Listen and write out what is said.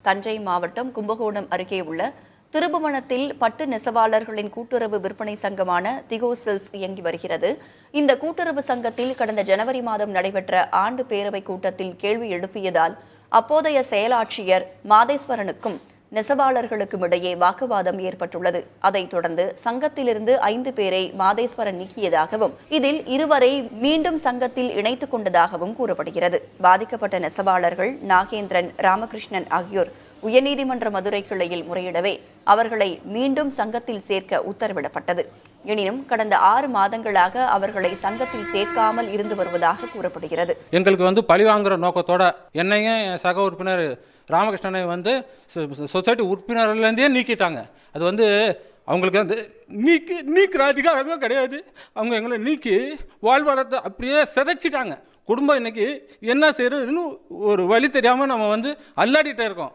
தஞ்சை மாவட்டம் கும்பகோணம் அருகே உள்ள திருபுவனத்தில் பட்டு நெசவாளர்களின் கூட்டுறவு விற்பனை சங்கமான திகோ சில்க்ஸ் இயங்கி வருகிறது. இந்த கூட்டுறவு சங்கத்தில் கடந்த ஜனவரி மாதம் நடைபெற்ற ஆண்டு பேரவை கூட்டத்தில் கேள்வி எழுப்பியதால் அப்போதைய செயலாட்சியர் மாதேஸ்வரனுக்கும் நெசவாளர்களுக்கும் இடையே வாக்குவாதம் ஏற்பட்டுள்ளது. அதைத் தொடர்ந்து சங்கத்திலிருந்து 5 பேரை மாதேஸ்வரன் நீக்கியதாகவும் இதில் 2 வரை மீண்டும் சங்கத்தில் இணைத்துக் கொண்டதாகவும் கூறப்படுகிறது. பாதிக்கப்பட்ட நெசவாளர்கள் நாகேந்திரன், ராமகிருஷ்ணன் ஆகியோர் உயர்நீதிமன்ற மதுரை கிளையில் முறையிடவே அவர்களை மீண்டும் சங்கத்தில் சேர்க்க உத்தரவிடப்பட்டது. எனினும் கடந்த 6 மாதங்களாக அவர்களை சங்கத்தில் சேர்க்காமல் இருந்து வருவதாக கூறப்படுகிறது. எங்களுக்கு பழிவாங்குற நோக்கத்தோட என்னையும் என் சக உறுப்பினர் ராமகிருஷ்ணனை சொசைட்டி உறுப்பினர்லேருந்தே நீக்கிட்டாங்க. அது அவங்களுக்கு நீக்கிற அதிகாரமே கிடையாது. அவங்க எங்களை நீக்கி வாழ்வாதாரத்தை அப்படியே சிதைச்சிட்டாங்க. குடும்பம் இன்னைக்கு என்ன செய்யறதுன்னு ஒரு வழி தெரியாமல் நம்ம அல்லாடிட்டே இருக்கோம்.